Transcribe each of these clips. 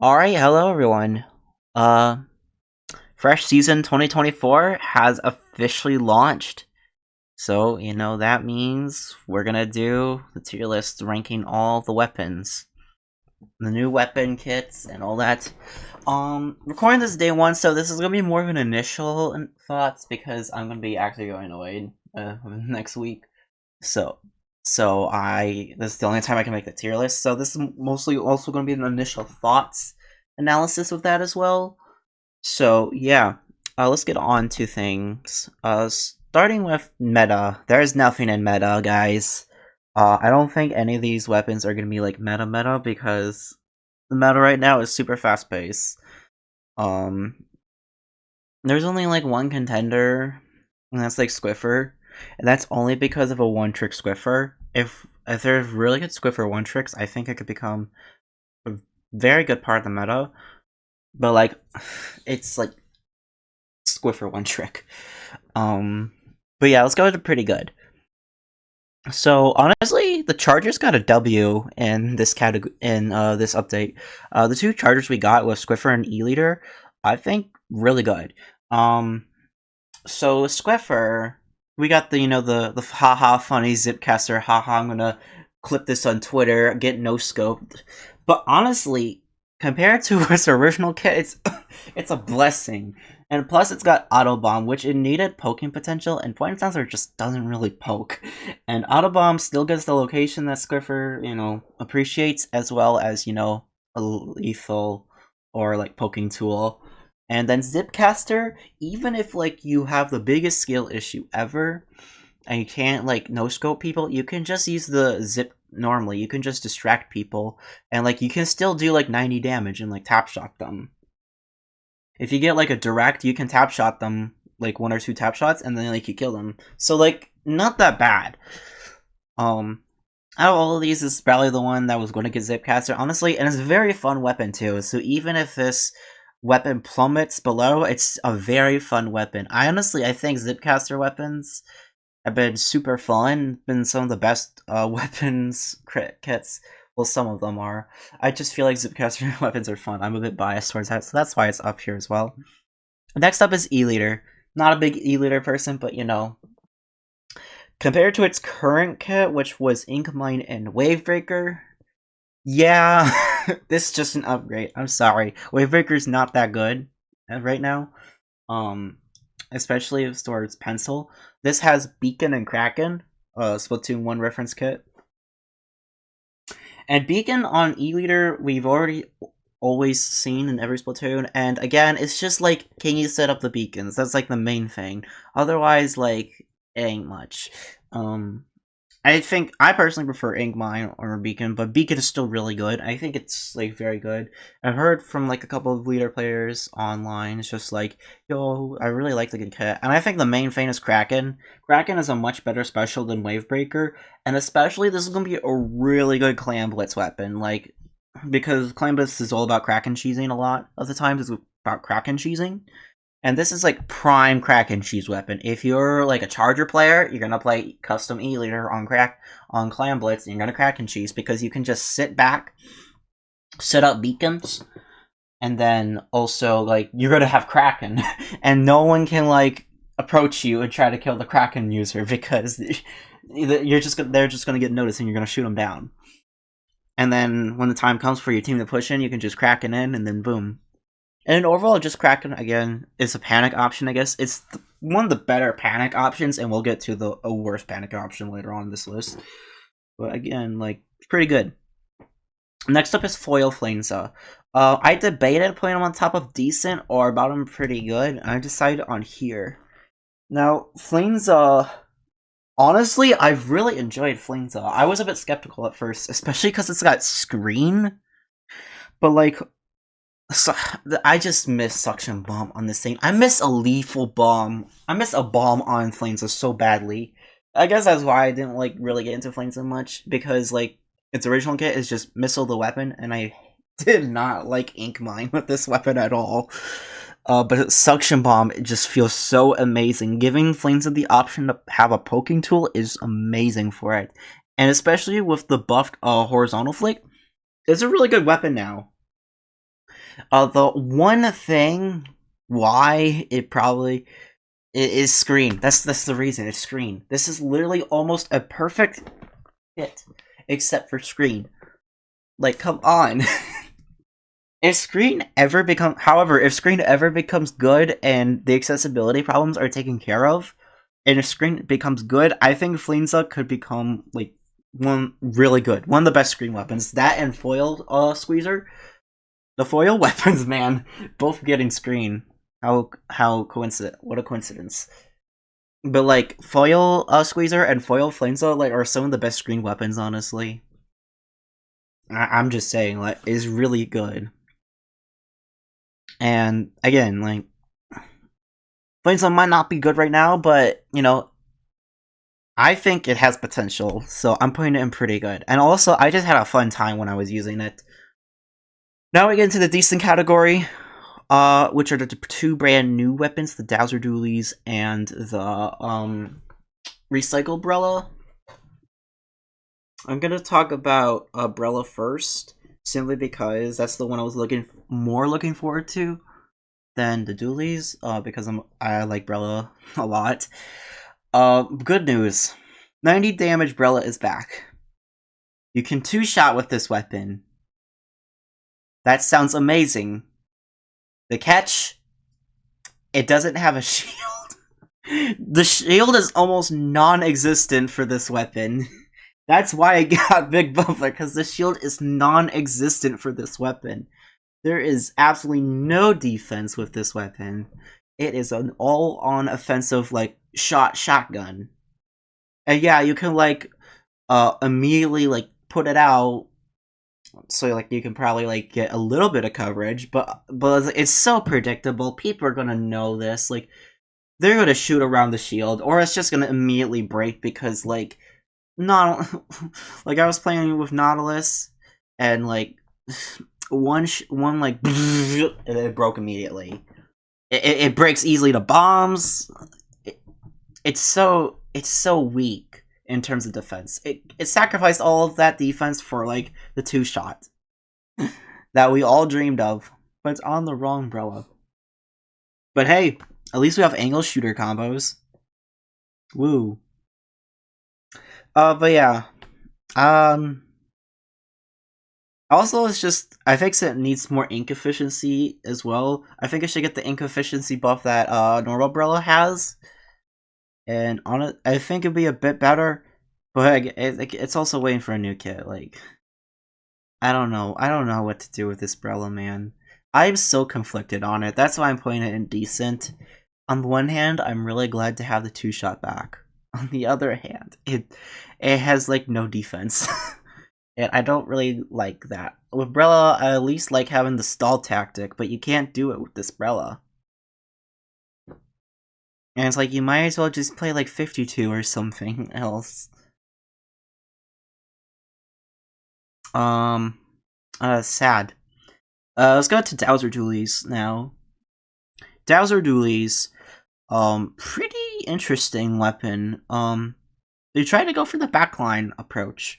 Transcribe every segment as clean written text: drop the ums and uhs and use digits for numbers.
Alright, hello everyone. Uh, Fresh Season 2024 has officially launched. So, that means we're gonna do the tier list ranking all the weapons, the new weapon kits, and all that. Recording this day one, so this is gonna be more of an initial thoughts because I'm gonna be actually going away next week. So, this is the only time I can make the tier list. So this is mostly also gonna be an initial thoughts analysis with that as well. So yeah, let's get on to things. Starting with meta, there's nothing in meta, guys. I don't think any of these weapons are gonna be like meta because the meta right now is super fast paced. Um, there's only like one contender, and that's like Squiffer, and that's only because of a one trick Squiffer. If there's really good Squiffer one tricks, I think it could become a very good part of the meta. But like, it's like Squiffer one trick. But yeah, let's go to pretty good. So honestly, the Chargers got a W in this category in this update. The two Chargers we got was Squiffer and E-Leader. I think really good. So Squiffer, we got the haha funny Zipcaster haha. I'm gonna clip this on Twitter, get no scoped. But honestly, compared to its original kit, it's a blessing. And plus, it's got Auto Bomb, which it needed poking potential, and Point Sensor just doesn't really poke. And Auto Bomb still gets the location that Squiffer, appreciates, as well as, a lethal or like poking tool. And then Zipcaster, even if like you have the biggest skill issue ever, and you can't like no scope people, you can just use the zip normally. You can just distract people, and like you can still do like 90 damage and like tap shot them. If you get like a direct, you can tap shot them like one or two tap shots, and then like you kill them. So like not that bad. Out of all of these, this is probably the one that was going to get Zipcaster, honestly, and it's a very fun weapon too. So even if this weapon plummets below, it's a very fun weapon. I think Zipcaster weapons have been super fun. Been some of the best weapons kits. Well, some of them are. I just feel like Zipcaster weapons are fun. I'm a bit biased towards that, so that's why it's up here as well. Next up is E-Leader. Not a big E-Leader person, but compared to its current kit, which was Ink Mine and Wavebreaker, yeah, this is just an upgrade. I'm sorry. Wavebreaker's not that good right now. Especially towards Pencil. This has Beacon and Kraken, Splatoon 1 reference kit. And Beacon on E-Leader, we've already always seen in every Splatoon, and again, it's just like, can you set up the beacons? That's like the main thing. Otherwise, like, it ain't much. I personally prefer Ink Mine or Beacon, but Beacon is still really good. I think it's like very good. I've heard from like a couple of leader players online. It's just like, yo, I really like the good kit, and I think the main thing is Kraken. Kraken is a much better special than Wavebreaker, and especially this is gonna be a really good Clan Blitz weapon. Like, because Clan Blitz is all about Kraken cheesing a lot of the times. It's about Kraken cheesing. And this is like prime Kraken cheese weapon. If you're like a Charger player, you're gonna play custom E-Leader on Clan Blitz, and you're gonna Kraken cheese because you can just sit back, set up beacons, and then also like you're gonna have Kraken, and no one can like approach you and try to kill the Kraken user because they're just gonna get noticed and you're gonna shoot them down. And then when the time comes for your team to push in, you can just Kraken in, and then boom. And overall, just Kraken, again, is a panic option, I guess. It's one of the better panic options, and we'll get to a worse panic option later on in this list. But again, like, pretty good. Next up is Foil Flingza. I debated putting him on top of Decent or bottom pretty good, and I decided on here. Now, Flingza, honestly, I've really enjoyed Flingza. I was a bit skeptical at first, especially because it's got screen. But, like, so, I just miss Suction Bomb on this thing. I miss a lethal bomb. I miss a bomb on Flingza so badly. I guess that's why I didn't like really get into Flingza much, because like its original kit is just missile the weapon, and I did not like Ink Mine with this weapon at all. But Suction Bomb, it just feels so amazing. Giving Flingza the option to have a poking tool is amazing for it, and especially with the buffed horizontal flick, it's a really good weapon now. The one thing why it probably is screen. That's the reason. It's screen. This is literally almost a perfect hit, except for screen. Like, come on. If screen ever becomes good and the accessibility problems are taken care of, and if screen becomes good, I think Flingza could become like one really good, one of the best screen weapons. That and foil squeezer, the foil weapons, man, both getting screen. How coincident? What a coincidence! But like foil squeezer and foil Flingza like are some of the best screen weapons, honestly. I'm just saying, like, is really good. And again, like, Flingza might not be good right now, but you know, I think it has potential, so I'm putting it in pretty good. And also, I just had a fun time when I was using it. Now we get into the decent category, which are the two brand new weapons, the Dowser Doolies and the Recycle Brella. I'm gonna talk about Brella first, simply because that's the one I was looking forward to than the Doolies, because I like Brella a lot. Good news. 90 damage Brella is back. You can two-shot with this weapon. That sounds amazing. The catch? It doesn't have a shield. The shield is almost non-existent for this weapon. That's why I got Big Buffer, because the shield is non-existent for this weapon. There is absolutely no defense with this weapon. It is an all-on offensive, like, shotgun. And yeah, you can, like, immediately, like, put it out, so, like, you can probably, like, get a little bit of coverage, but it's so predictable. People are gonna know this. Like, they're gonna shoot around the shield, or it's just gonna immediately break because, like, not like I was playing with Nautilus, and like one like and it broke immediately. It breaks easily to bombs. It's so weak in terms of defense. It sacrificed all of that defense for like the two shot that we all dreamed of, but it's on the wrong umbrella. But hey, at least we have angle shooter combos. Woo. But yeah. Also, it's just I think it needs more ink efficiency as well. I think it should get the ink efficiency buff that normal Brella has, and on it, I think it'd be a bit better. But it's also waiting for a new kit. Like, I don't know what to do with this Brella, man. I'm so conflicted on it. That's why I'm putting it in decent. On the one hand, I'm really glad to have the two shot back. On the other hand, it has like no defense. And I don't really like that. With Brella, I at least like having the stall tactic, but you can't do it with this Brella. And it's like, you might as well just play like 52 or something else. Sad. Let's go to Dowser Doolies now. Dowser Doolies, pretty interesting weapon. They tried to go for the backline approach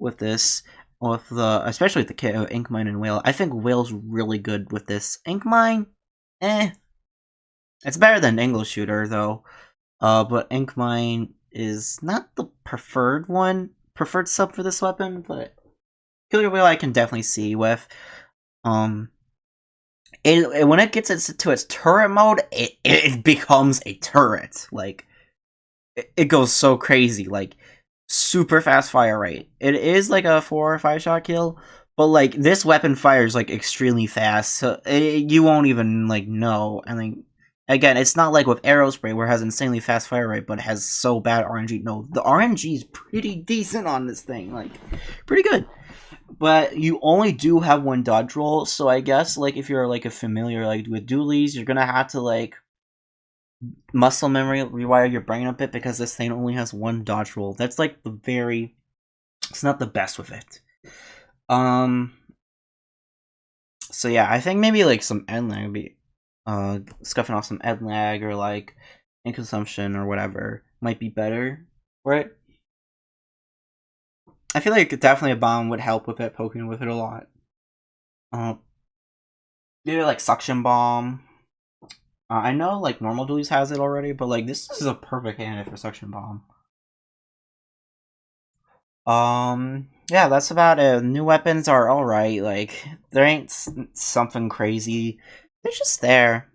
with this, with the especially with the kit of Inkmine and Whale. I think Whale's really good with this. Inkmine, it's better than Angle Shooter though. But Inkmine is not the preferred sub for this weapon, but Killer Whale I can definitely see with. When it gets to its turret mode, it becomes a turret. Like, it goes so crazy. Like, super fast fire rate. It is like a 4 or 5 shot kill, but like this weapon fires like extremely fast, so you won't even like know. And like again, it's not like with Aerospray where it has insanely fast fire rate, but it has so bad RNG. No, the RNG is pretty decent on this thing, like pretty good. But you only do have one dodge roll, so I guess like if you're like a familiar like with Doolies, you're gonna have to like muscle memory rewire your brain a bit because this thing only has one dodge roll. That's like it's not the best with it. So yeah, I think maybe like some end lag would be scuffing off some end lag or like ink consumption or whatever might be better, right? I feel like definitely a bomb would help with it, poking with it a lot. Either like suction bomb. I know like normal duties has it already, but like this is a perfect candidate for suction bomb. Yeah, that's about it. New weapons are alright. Like there ain't something crazy. They're just there.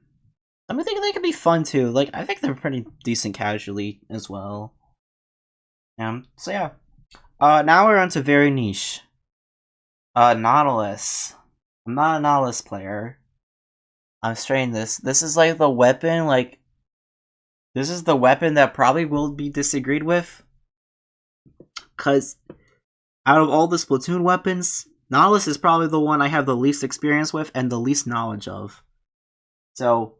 I mean, they could be fun too. Like I think they're pretty decent casually as well. So yeah. Now we're on to very niche. Nautilus. I'm not a Nautilus player. I'm straying this. This is like the weapon, like this is the weapon that probably will be disagreed with. Cause out of all the Splatoon weapons, Nautilus is probably the one I have the least experience with and the least knowledge of. So,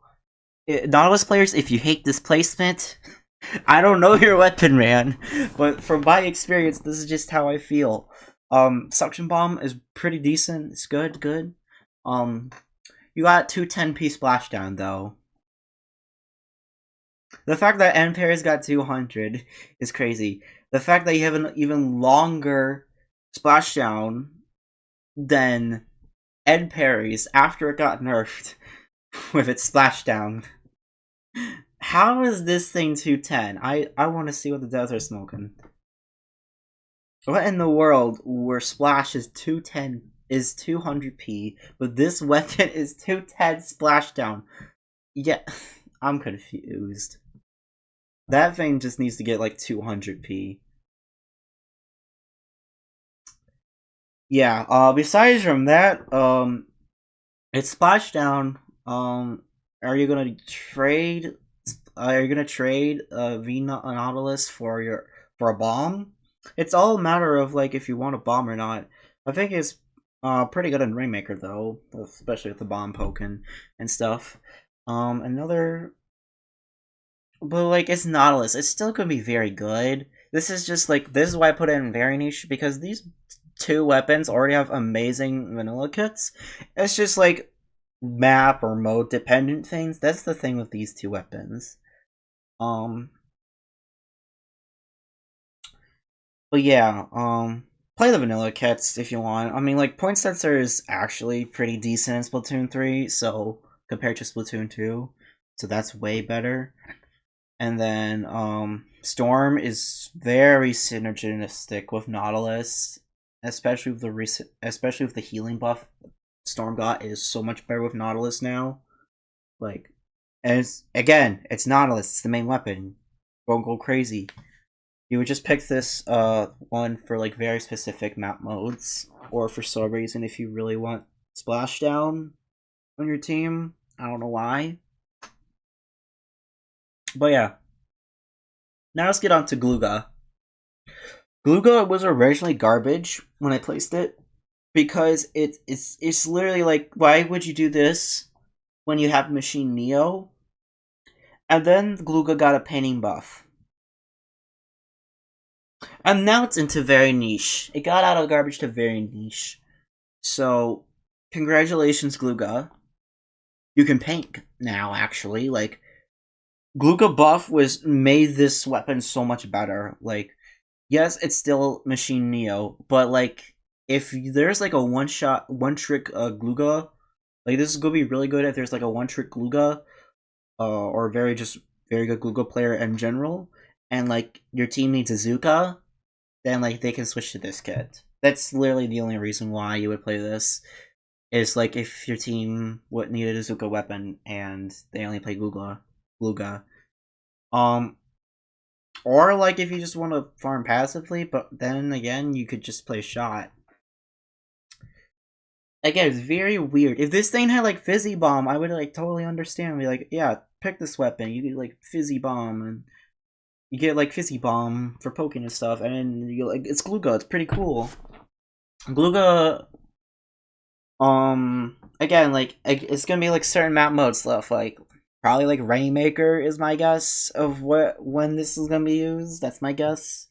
Nautilus players, if you hate displacement, I don't know your weapon, man. But from my experience, this is just how I feel. Suction Bomb is pretty decent. It's good. You got 210p splashdown, though. The fact that N Parry's got 200 is crazy. The fact that you have an even longer splashdown than N Parry's after it got nerfed with its splashdown. How is this thing 210? I want to see what the devs are smoking. What in the world where splash is 210 is 200p, but this weapon is 210 splashdown? Yeah, I'm confused. That thing just needs to get like 200p. Yeah, besides from that, it's splashdown. Are you gonna trade V Nautilus for a bomb? It's all a matter of like if you want a bomb or not. I think it's pretty good in Rainmaker though, especially with the bomb poking and stuff. Another, but like it's Nautilus. It's still gonna be very good. This is just like this is why I put it in very niche because these two weapons already have amazing vanilla kits. It's just like map or mode dependent things. That's the thing with these two weapons. But yeah, play the vanilla kits if you want. I mean, like point sensor is actually pretty decent in Splatoon 3, so compared to Splatoon 2, so that's way better. And then Storm is very synergistic with Nautilus, especially with the healing buff Storm got is so much better with Nautilus now. Like, and it's Nautilus. It's the main weapon. Don't go crazy. You would just pick this one for like very specific map modes, or for some reason if you really want splashdown on your team. I don't know why. But yeah. Now let's get on to Gluga. Gluga was originally garbage when I placed it because it's literally like, why would you do this when you have Machine Neo? And then Gluga got a painting buff. And now it's into very niche. It got out of garbage to very niche. So, congratulations, Gluga. You can paint now, actually. Like, Gluga buff made this weapon so much better. Like, yes, it's still Machine Neo, but like, if there's like a one trick Gluga, like this is gonna be really good if there's like a one trick Gluga, or very good Gluga player in general, and like your team needs a Zuka, then like they can switch to this kit. That's literally the only reason why you would play this. Is like if your team would needed a Zuka weapon and they only play Gluga. Or like if you just want to farm passively, but then again you could just play shot. Again, it's very weird. If this thing had like Fizzy Bomb, I would like totally understand. Be like, yeah, pick this weapon. You get like Fizzy Bomb, and you get like Fizzy Bomb for poking and stuff, and you like it's Gluga. It's pretty cool. Gluga, again, like it's gonna be like certain map mode stuff, like probably like Rainmaker is my guess of when this is gonna be used. That's my guess.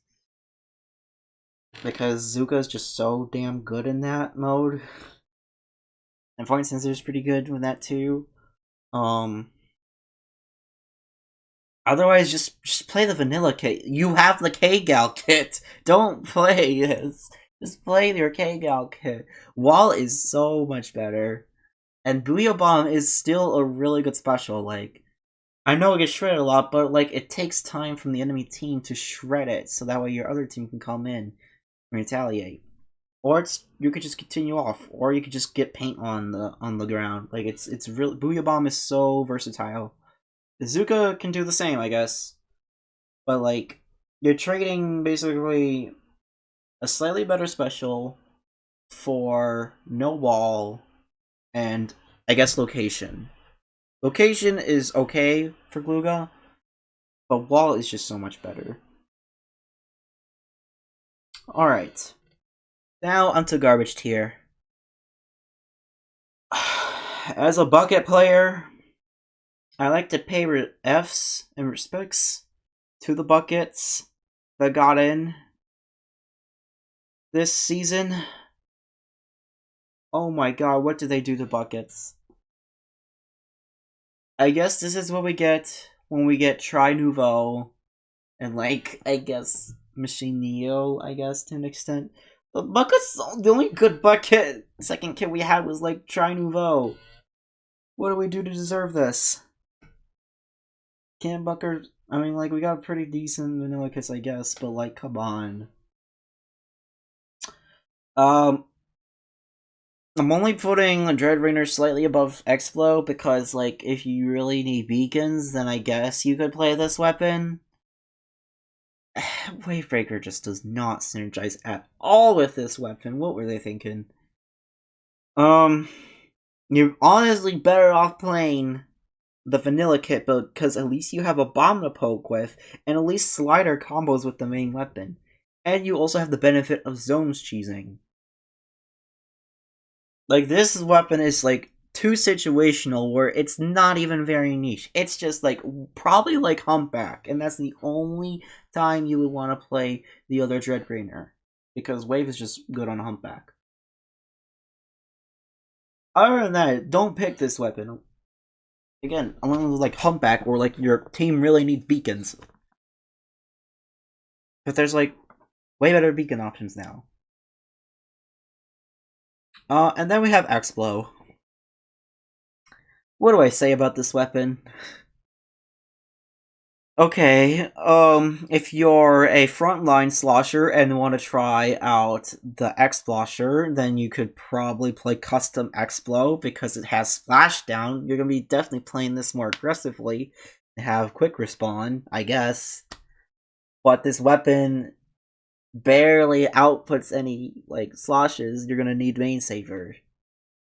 Because Zuka is just so damn good in that mode. And Point Sensor is pretty good with that too. Otherwise, just play the vanilla kit. You have the K-Gal kit. Don't play this. Just play your K-Gal kit. Wall is so much better. And Booyah Bomb is still a really good special. Like, I know it gets shredded a lot, but like it takes time from the enemy team to shred it, so that way your other team can come in and retaliate. Or you could just continue off, or you could just get paint on the ground. Like it's really Booyah Bomb is so versatile. Bazooka can do the same, I guess, but like you're trading basically a slightly better special for no wall and I guess location. Location is okay for Gluga, but wall is just so much better. Alright. Now onto garbage tier. As a bucket player, I like to pay F's and respects to the buckets that got in this season. Oh my god, what did they do to buckets? I guess this is what we get when we get Tri Nouveau and like, I guess, Machine Neo, I guess, to an extent. The buckets, the only good bucket second kit we had was like Tri Nouveau. What do we do to deserve this? Can't Bucker, I mean, like, we got a pretty decent vanilla kiss, I guess, but like, come on. I'm only putting Dread Rainer slightly above X-Flow because, like, if you really need beacons, then I guess you could play this weapon. Wavebreaker just does not synergize at all with this weapon. What were they thinking? You're honestly better off playing the vanilla kit build because at least you have a bomb to poke with and at least slider combos with the main weapon. And you also have the benefit of zones cheesing. Like, this weapon is like too situational where it's not even very niche. It's just like probably like Humpback, and that's the only time you would want to play the other Dread Rainer because Wave is just good on Humpback. Other than that, don't pick this weapon. Again, unless it's like Humpback or like your team really needs beacons. But there's like way better beacon options now. And then we have X-Blow. What do I say about this weapon? Okay, if you're a frontline slosher and want to try out the X-Blosher, then you could probably play custom X-Blow because it has splashdown. You're gonna be definitely playing this more aggressively and have quick respawn, I guess. But this weapon barely outputs any, like, sloshes. You're gonna need main saver.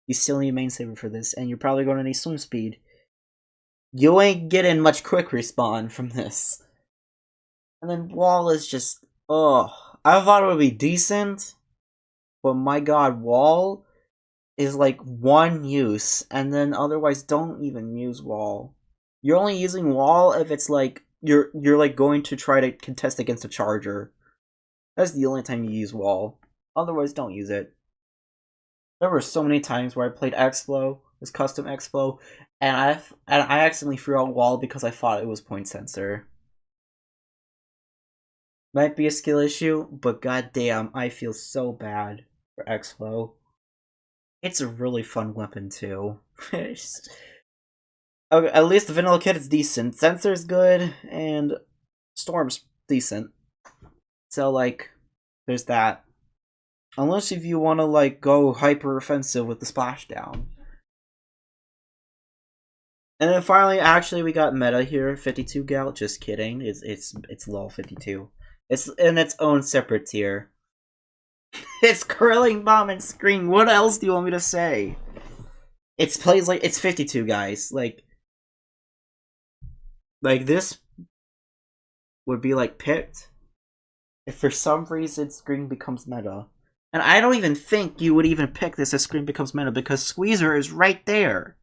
You still need main saver for this, and you're probably gonna need swim speed. You ain't getting much quick respawn from this. And then wall is just, I thought it would be decent, but my god, wall is like one use, and then otherwise don't even use wall. You're only using wall if it's like you're like going to try to contest against a charger. That's the only time you use wall. Otherwise, don't use it. There were so many times where I played X-Flow, this custom X-Flow, and I accidentally threw out wall because I thought it was point sensor. Might be a skill issue, but goddamn, I feel so bad for X-Flow. It's a really fun weapon too. Okay, at least the vanilla kit is decent. Sensor's good, and Storm's decent. So like, there's that. Unless if you want to like go hyper offensive with the splashdown. And then finally, actually, we got meta here. 52 gal. Just kidding. It's lol 52. It's in its own separate tier. It's curling bomb and screen. What else do you want me to say? It's plays like it's 52 guys. Like this would be like picked if for some reason screen becomes meta. And I don't even think you would even pick this as screen becomes meta because Squeezer is right there.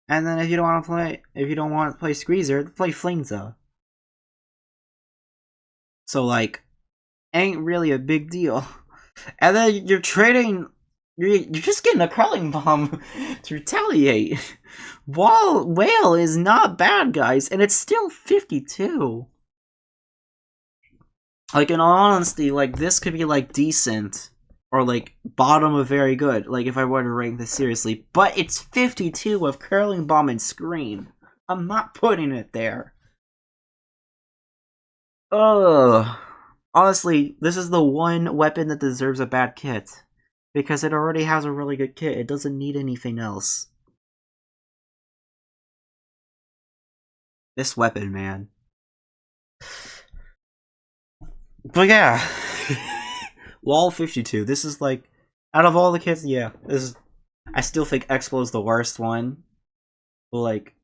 And then if you don't want to play Squeezer, play Flingza. So like, ain't really a big deal. And then you're trading, you're just getting a curling bomb to retaliate. Whale is not bad, guys, and it's still 52. Like, in all honesty, like, this could be, like, decent or like bottom of very good, like if I were to rank this seriously. But it's 52 with Curling Bomb and Scream. I'm not putting it there. Ugh. Honestly, this is the one weapon that deserves a bad kit. Because it already has a really good kit. It doesn't need anything else. This weapon, man. But yeah. Wall 52. This is like, out of all the kits, yeah. This is, I still think Expo is the worst one. But like,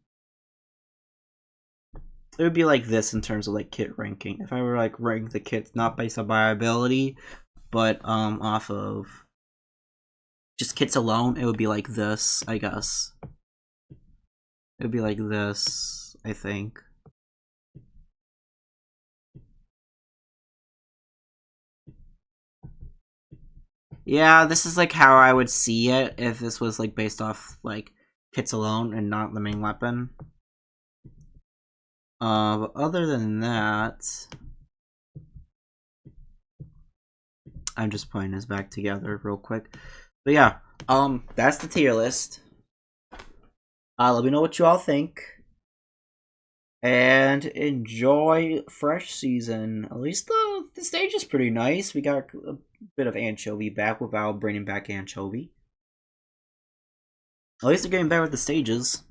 it would be like this in terms of like kit ranking. If I were like rank the kits not based on viability, but off of just kits alone, it would be like this, I guess. It would be like this, I think. Yeah, this is like how I would see it if this was like based off like kits alone and not the main weapon. But other than that, I'm just putting this back together real quick. But yeah, that's the tier list. Let me know what you all think. And enjoy Fresh Season. At least the stage is pretty nice. We got a bit of Anchovy back without bringing back Anchovy. At least they're getting better with the stages.